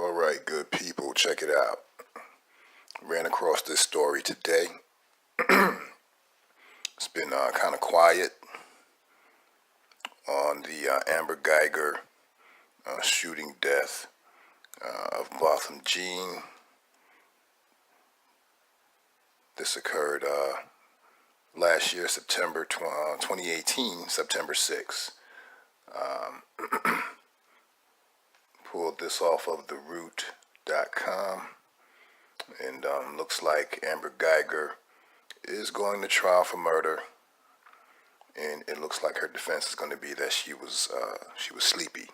All right, good people, check it out. Ran across this story today. It's been kind of quiet on the Amber Guyger shooting death of Botham Jean. This occurred last year, September 2018, September 6th. Pulled this off of theroot.com, and looks like Amber Guyger is going to trial for murder, and it looks like her defense is going to be that she was sleepy.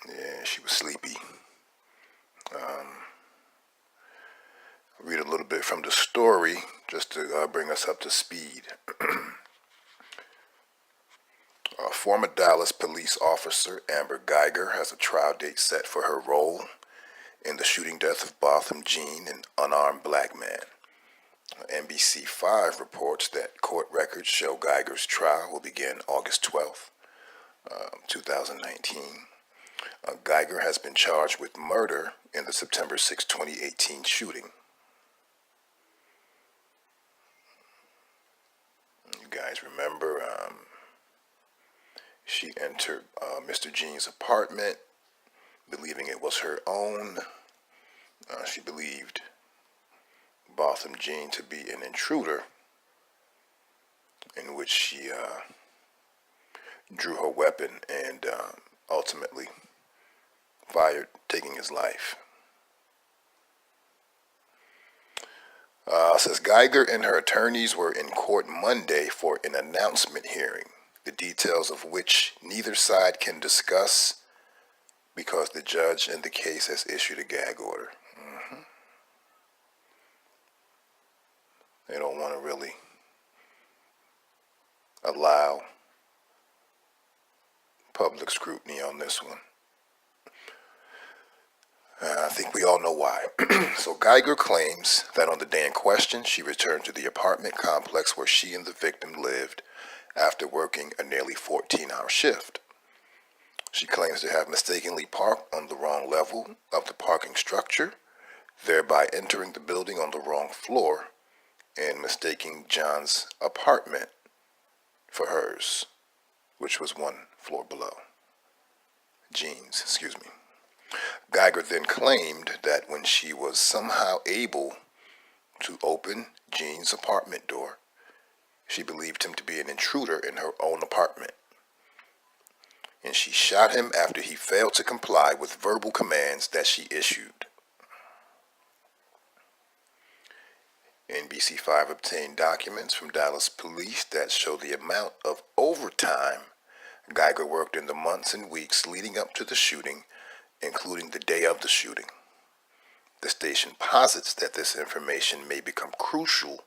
Yeah, she was sleepy. Read a little bit from the story just to bring us up to speed. Former Dallas police officer Amber Guyger has a trial date set for her role in the shooting death of Botham Jean, an unarmed black man. NBC5 reports that court records show Guyger's trial will begin August 12th, 2019. Guyger has been charged with murder in the September 6, 2018 shooting. You guys remember she entered Mr. Jean's apartment believing it was her own. She believed Botham Jean to be an intruder, in which she drew her weapon and ultimately fired, taking his life. Says Guyger and her attorneys were in court Monday for an announcement hearing, the details of which neither side can discuss because the judge in the case has issued a gag order. They don't want to really allow public scrutiny on this one. I think we all know why. So Guyger claims that on the day in question, she returned to the apartment complex where she and the victim lived after working a nearly 14-hour shift. She claims to have mistakenly parked on the wrong level of the parking structure, thereby entering the building on the wrong floor and mistaking John's apartment for hers, which was one floor below. Jean's, excuse me. Guyger then claimed that when she was somehow able to open Jean's apartment door, she believed him to be an intruder in her own apartment, and she shot him after he failed to comply with verbal commands that she issued. NBC5 obtained documents from Dallas police that show the amount of overtime Guyger worked in the months and weeks leading up to the shooting, including the day of the shooting. The station posits that this information may become crucial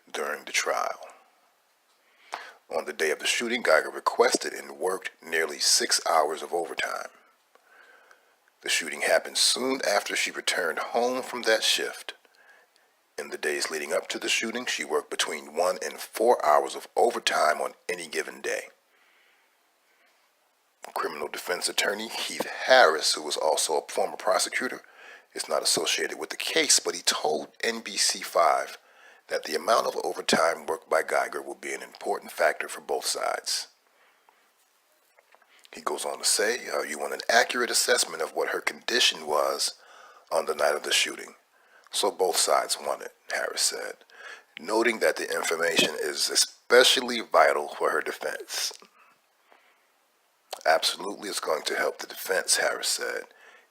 during the trial. On the day of the shooting, Guyger requested and worked nearly 6 hours of overtime. The shooting happened soon after she returned home from that shift. In the days leading up to the shooting, she worked between 1 and 4 hours of overtime on any given day. Criminal defense attorney Heath Harris, who was also a former prosecutor, is not associated with the case, but he told NBC5 that the amount of overtime worked by Guyger will be an important factor for both sides. He goes on to say, you want an accurate assessment of what her condition was on the night of the shooting. So both sides want it, Harris said, noting that the information is especially vital for her defense. Absolutely, it's going to help the defense, Harris said.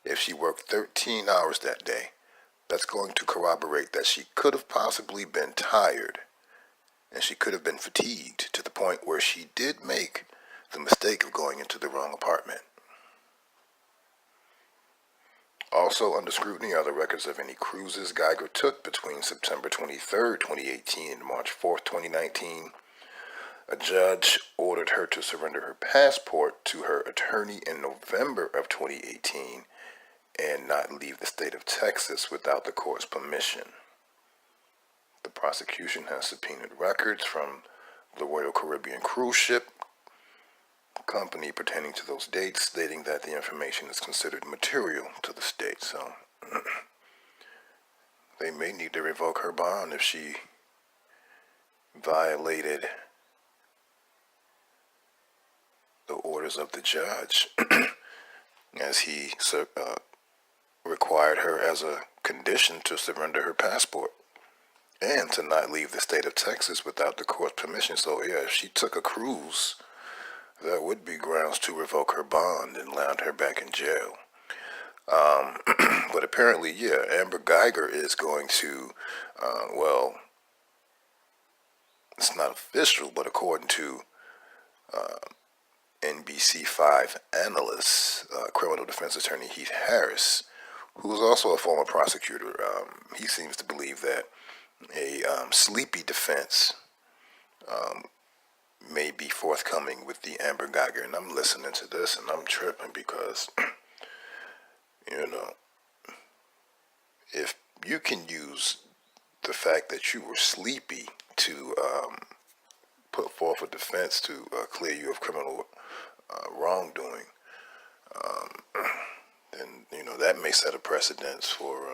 If she worked 13 hours that day, that's going to corroborate that she could have possibly been tired, and she could have been fatigued to the point where she did make the mistake of going into the wrong apartment. Also under scrutiny are the records of any cruises Guyger took between September 23, 2018 and March 4, 2019. A judge ordered her to surrender her passport to her attorney in November of 2018 and not leave the state of Texas without the court's permission. The prosecution has subpoenaed records from the Royal Caribbean cruise ship company pertaining to those dates, stating that the information is considered material to the state. So they may need to revoke her bond if she violated the orders of the judge, as he required her as a condition to surrender her passport and to not leave the state of Texas without the court's permission. So yeah, if she took a cruise, that would be grounds to revoke her bond and land her back in jail. But apparently, yeah, Amber Geiger is going to, well, it's not official, but according to NBC5 analyst, criminal defense attorney Heath Harris, who is also a former prosecutor, he seems to believe that a sleepy defense may be forthcoming with the Amber Geiger. And I'm listening to this and I'm tripping because, you know, if you can use the fact that you were sleepy to put forth a defense to clear you of criminal wrongdoing, then, you know, that may set a precedence for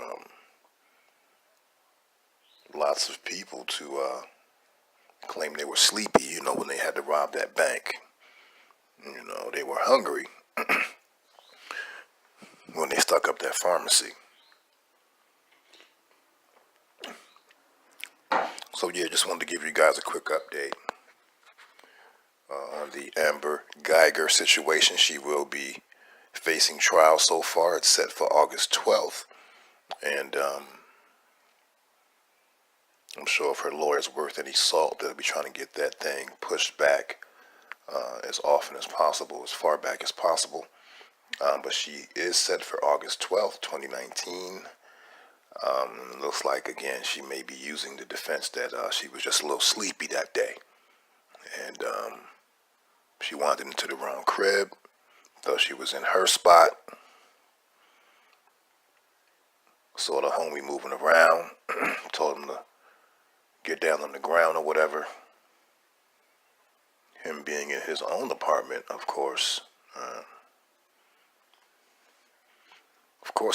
lots of people to claim they were sleepy, you know, when they had to rob that bank. You know, they were hungry when they stuck up that pharmacy. So yeah, just wanted to give you guys a quick update on the Amber Geiger situation. She will be facing trial. So far it's set for August 12th, and I'm sure if her lawyer's worth any salt, they'll be trying to get that thing pushed back as often as possible, as far back as possible. But she is set for August 12th, 2019. Looks like, again, she may be using the defense that she was just a little sleepy that day. And she wandered into the wrong crib, though she was in her spot. Saw the homie moving around, told him to get down on the ground or whatever. Him being in his own apartment, of course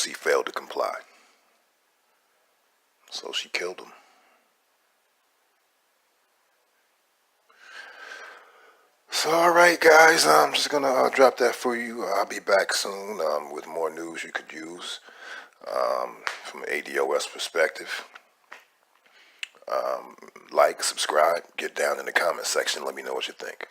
he failed to comply. So she killed him. So, alright guys, I'm just gonna drop that for you. I'll be back soon with more news you could use from an ADOS perspective. Like, subscribe, get down in the comment section, let me know what you think.